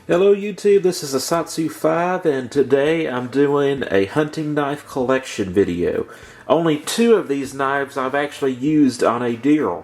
Hello YouTube, this is Asatsu5 and today I'm doing a hunting knife collection video. Only two of these knives I've actually used on a deer.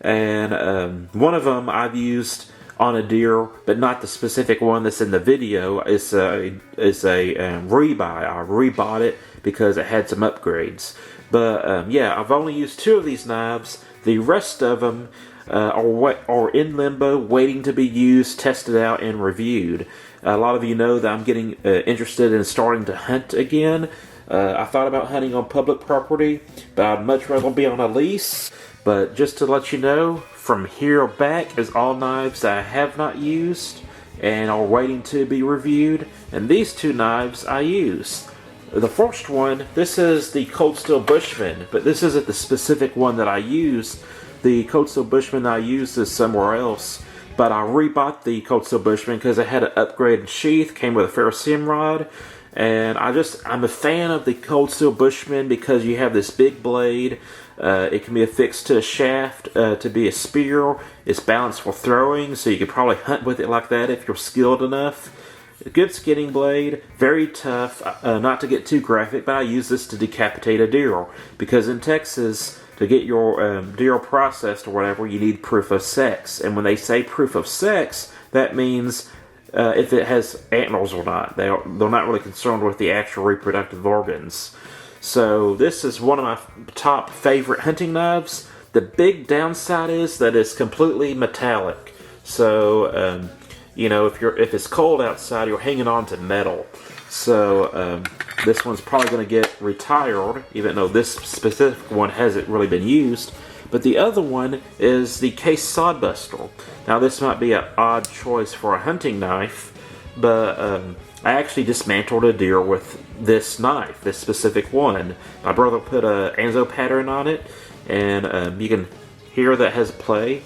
And one of them I've used on a deer, but not the specific one that's in the video. It's a rebuy. I rebought it because it had some upgrades. But yeah, I've only used two of these knives. The rest of them are in limbo, waiting to be used, tested out, and reviewed. A lot of you know that I'm getting interested in starting to hunt again. I thought about hunting on public property, but I'd much rather be on a lease. But just to let you know, from here back is all knives that I have not used and are waiting to be reviewed. And these two knives I used. The first one, this is the Cold Steel Bushman, but this isn't the specific one that I used. The Cold Steel Bushman I used is somewhere else, but I rebought the Cold Steel Bushman because it had an upgraded sheath, came with a ferrocerium rod, and I'm a fan of the Cold Steel Bushman because you have this big blade. It can be affixed to a shaft to be a spear. It's balanced for throwing, so you could probably hunt with it like that if you're skilled enough. A good skinning blade, very tough, not to get too graphic, but I use this to decapitate a deer, because in Texas, to get your deer processed or whatever, you need proof of sex. And when they say proof of sex, that means if it has antlers or not. They're not really concerned with the actual reproductive organs. So this is one of my top favorite hunting knives. The big downside is that it's completely metallic. So you know, if it's cold outside, you're hanging on to metal. So this one's probably going to get retired, even though this specific one hasn't really been used. But the other one is the case Sod Buster. Now this might be an odd choice for a hunting knife, but I actually dismantled a deer with this knife, this specific one. My brother put a Anzo pattern on it, and you can hear that has play.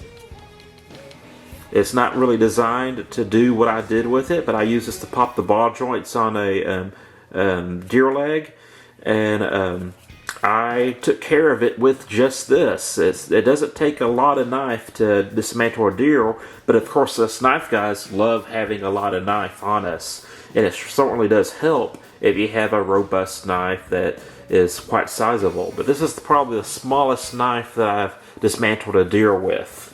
It's not really designed to do what I did with it, but I use this to pop the ball joints on a deer leg, and I took care of it with just this. It doesn't take a lot of knife to dismantle a deer, but of course us knife guys love having a lot of knife on us, and it certainly does help if you have a robust knife that is quite sizable. But this is probably the smallest knife that I've dismantled a deer with.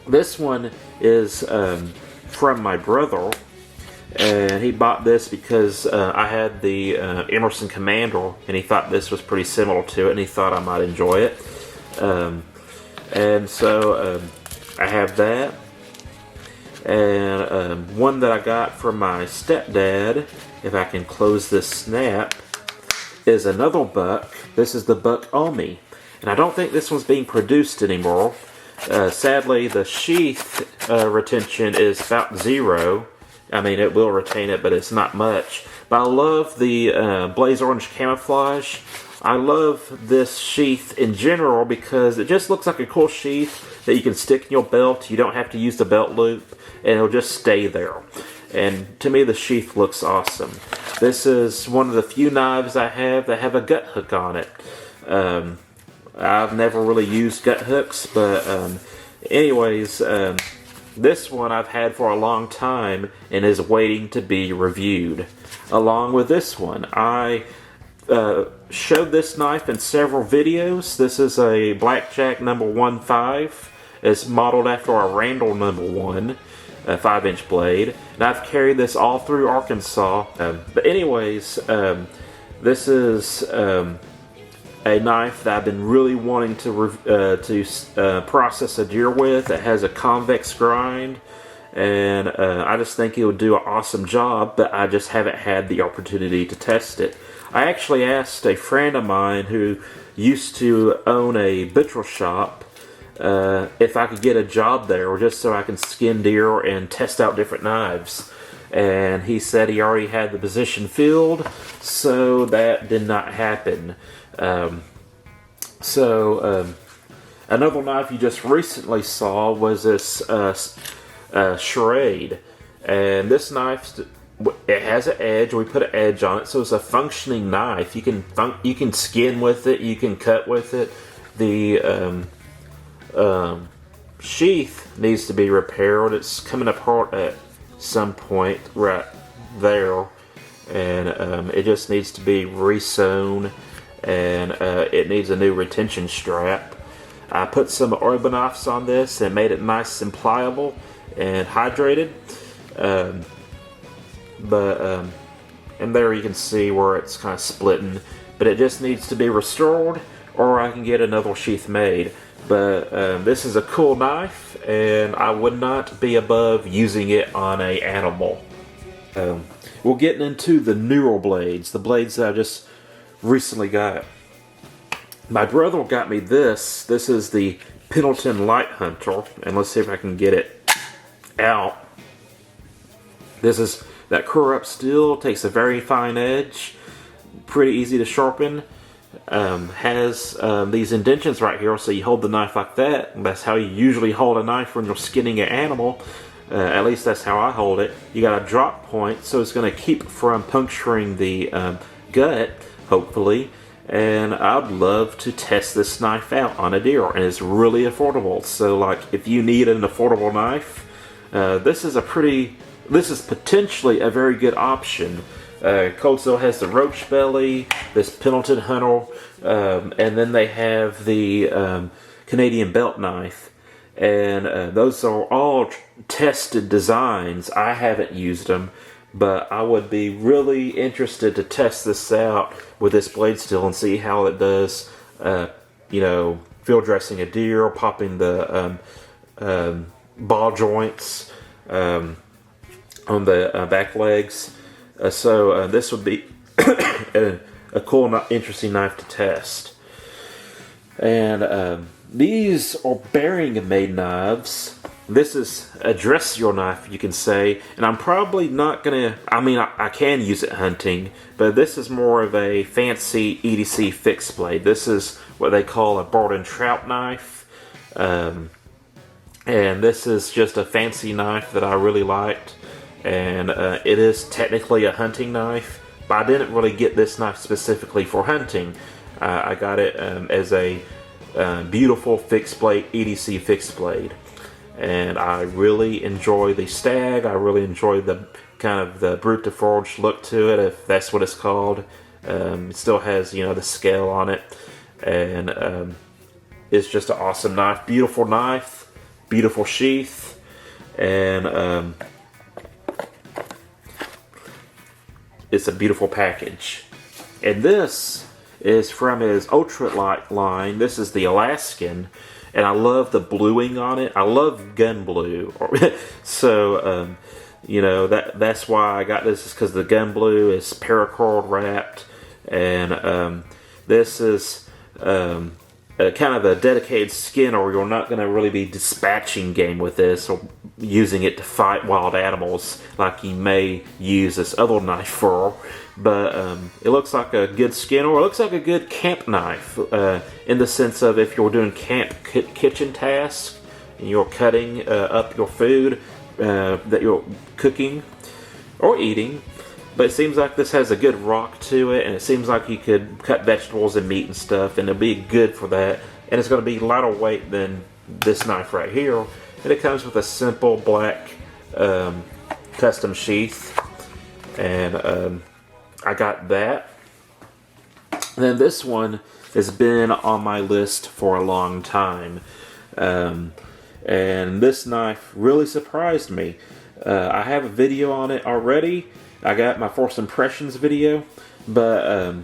This one is from my brother, and he bought this because I had the Emerson Commander, and he thought this was pretty similar to it, and he thought I might enjoy it. And so I have that, and one that I got from my stepdad, if I can close this snap, is another buck. This is the Buck Omi, and I don't think this one's being produced anymore. Sadly, the sheath retention is about 0. I mean, it will retain it, but it's not much. But I love the blaze orange camouflage. I love this sheath in general because it just looks like a cool sheath that you can stick in your belt. You don't have to use the belt loop, and it'll just stay there. And to me, the sheath looks awesome. This is one of the few knives I have that have a gut hook on it. I've never really used gut hooks, but anyways, this one I've had for a long time and is waiting to be reviewed. Along with this one, I showed this knife in several videos. This is a Blackjack number 1.5. It's modeled after a Randall number 1, a 5-inch blade. And I've carried this all through Arkansas. But anyways, this is a knife that I've been really wanting to process a deer with. It has a convex grind, and I just think it would do an awesome job, but I just haven't had the opportunity to test it. I actually asked a friend of mine who used to own a butcher shop if I could get a job there, just so I can skin deer and test out different knives. And he said he already had the position filled, so that did not happen. Another knife you just recently saw was this Charade, and this knife, it has an edge. We put an edge on it, so it's a functioning knife. You can skin with it, you can cut with it. The sheath needs to be repaired. It's coming apart at some point right there, and it just needs to be re-sewn, and it needs a new retention strap. I put some Orbanoffs on this and made it nice and pliable and hydrated, and there you can see where it's kind of splitting, but it just needs to be restored, or I can get another sheath made. But this is a cool knife, and I would not be above using it on an animal. We're getting into the newer blades, the blades that I just recently got. My brother got me this. This is the Pendleton Light Hunter, and let's see if I can get it out. This is that curl-up steel, takes a very fine edge, pretty easy to sharpen. Has these indentions right here, so you hold the knife like that, and that's how you usually hold a knife when you're skinning an animal. At least that's how I hold it. You got a drop point, so it's going to keep from puncturing the gut, hopefully. And I'd love to test this knife out on a deer, and it's really affordable. So, like, if you need an affordable knife, this is potentially a very good option. Cold Steel has the roach belly, this Pendleton Hunter, and then they have the Canadian belt knife. And those are all tested designs. I haven't used them, but I would be really interested to test this out with this blade steel and see how it does, field dressing a deer, popping the ball joints on the back legs. So this would be a cool, interesting knife to test. And these are bearing-made knives. This is a dress your knife, you can say. And I'm probably not going to... I can use it hunting, but this is more of a fancy EDC fixed blade. This is what they call a bird and trout knife. And this is just a fancy knife that I really liked. And it is technically a hunting knife, but I didn't really get this knife specifically for hunting. I got it as a beautiful fixed blade, EDC fixed blade, and I really enjoy the stag. I really enjoy the kind of the brute de forge look to it, if that's what it's called. It still has, the scale on it, and it's just an awesome knife, beautiful sheath, and it's a beautiful package. And this is from his ultralight line. This is the Alaskan, and I love the bluing on it. I love gun blue. So, that's why I got this, is because the gun blue is paracord wrapped, and this is kind of a dedicated skin, or you're not going to really be dispatching game with this or using it to fight wild animals like you may use this other knife for. But it looks like a good skin, or it looks like a good camp knife in the sense of if you're doing camp kitchen tasks and you're cutting up your food that you're cooking or eating. But it seems like this has a good rock to it, and it seems like you could cut vegetables and meat and stuff, and it'll be good for that. And it's going to be lighter weight than this knife right here. And it comes with a simple black custom sheath. And I got that. And then this one has been on my list for a long time. And this knife really surprised me. I have a video on it already. I got my first impressions video, but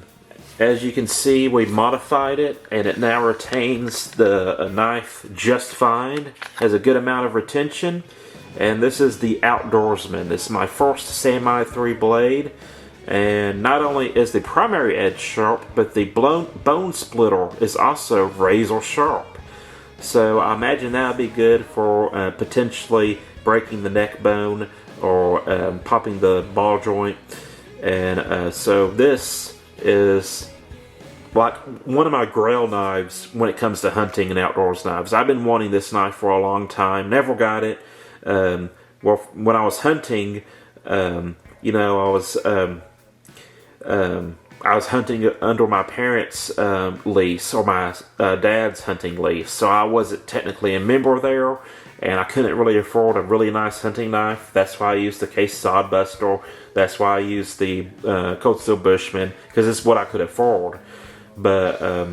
as you can see, we modified it, and it now retains the knife just fine. Has a good amount of retention, and this is the Outdoorsman. This is my first Samurai 3 blade, and not only is the primary edge sharp, but the bone splitter is also razor sharp. So I imagine that would be good for potentially breaking the neck bone or popping the ball joint. And so this is like one of my grail knives when it comes to hunting and outdoors knives. I've been wanting this knife for a long time, never got it. Well, when I was hunting, I was I was hunting under my parents' lease, or my dad's hunting lease, so I wasn't technically a member there, and I couldn't really afford a really nice hunting knife. That's why I used the case Sod Buster. That's why I used the Cold Steel Bushman, because it's what I could afford. But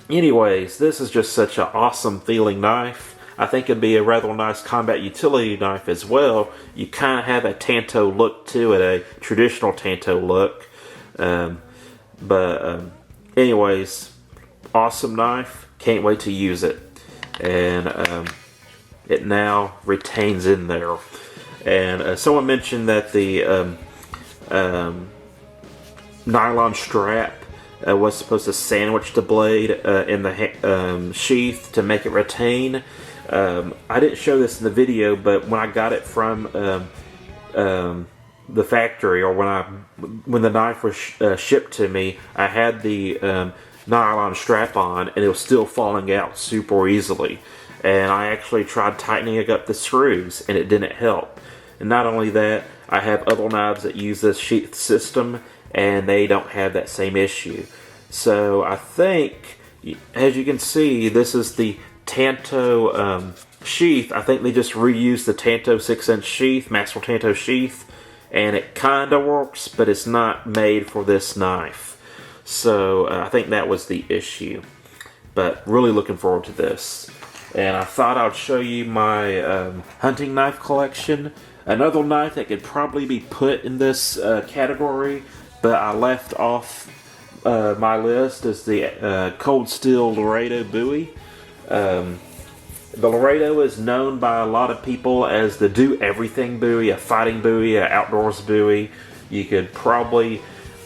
anyways, this is just such an awesome feeling knife. I think it'd be a rather nice combat utility knife as well. You kind of have a Tanto look to it, a traditional Tanto look. Anyways, awesome knife. Can't wait to use it. And it now retains in there. And someone mentioned that the nylon strap was supposed to sandwich the blade in the sheath to make it retain. I didn't show this in the video, but when I got it from the factory, or when the knife was shipped to me, I had the nylon strap on, and it was still falling out super easily. And I actually tried tightening up the screws, and it didn't help. And not only that, I have other knives that use this sheath system, and they don't have that same issue. So I think, as you can see, this is the Tanto sheath. I think they just reused the Tanto 6-inch sheath, Maxwell Tanto sheath, and it kind of works, but it's not made for this knife. So I think that was the issue. But really looking forward to this. And I thought I'd show you my hunting knife collection. Another knife that could probably be put in this category, but I left off my list, is the Cold Steel Laredo Bowie. The Laredo is known by a lot of people as the do-everything Bowie, a fighting Bowie, an outdoors Bowie. You could probably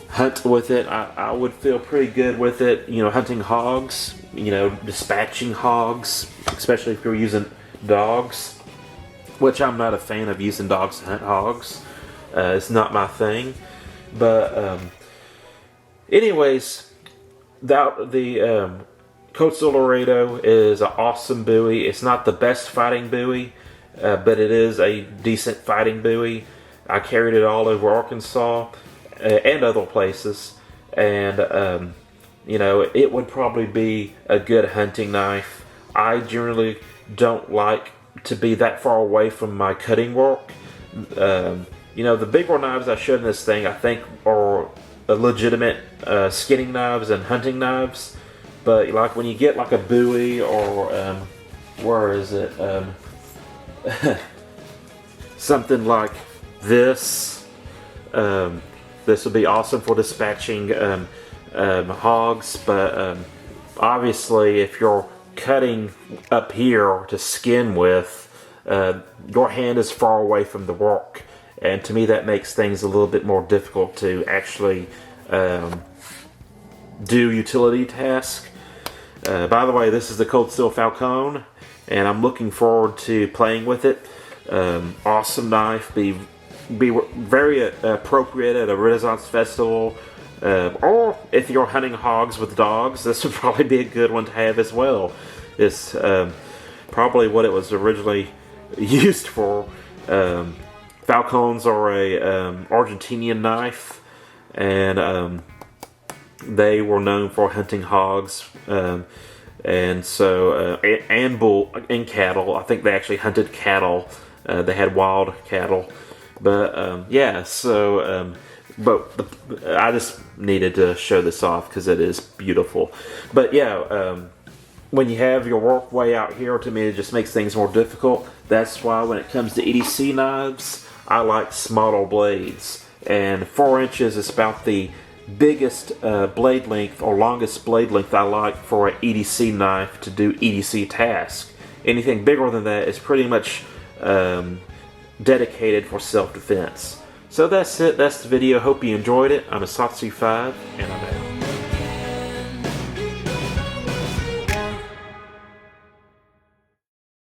hunt with it. I would feel pretty good with it, hunting hogs, dispatching hogs, especially if you're using dogs, which I'm not a fan of using dogs to hunt hogs. It's not my thing. But anyways, the Cold Steel Laredo is an awesome Bowie. It's not the best fighting Bowie, but it is a decent fighting Bowie. I carried it all over Arkansas and other places, and it would probably be a good hunting knife. I generally don't like to be that far away from my cutting work. The bigger knives I showed in this thing, I think, are legitimate skinning knives and hunting knives. But like when you get like a Bowie, or where is it? Something like this. This would be awesome for dispatching hogs. But obviously, if you're cutting up here to skin with, your hand is far away from the work, and to me that makes things a little bit more difficult to actually do utility tasks. By the way, this is the Cold Steel Falcon, and I'm looking forward to playing with it. Awesome knife, be very appropriate at a Renaissance festival, or if you're hunting hogs with dogs, this would probably be a good one to have as well. It's probably what it was originally used for. Falcons are a Argentinian knife, and they were known for hunting hogs, and bull and cattle. I think they actually hunted cattle. They had wild cattle, but I just needed to show this off because it is beautiful. But when you have your work way out here, to me it just makes things more difficult. That's why when it comes to EDC knives, I like smaller blades, and 4 inches is about the biggest blade length or longest blade length I like for an EDC knife to do EDC tasks. Anything bigger than that is pretty much dedicated for self-defense. So that's it. That's the video. Hope you enjoyed it. I'm a Satsu 5, and I'm out.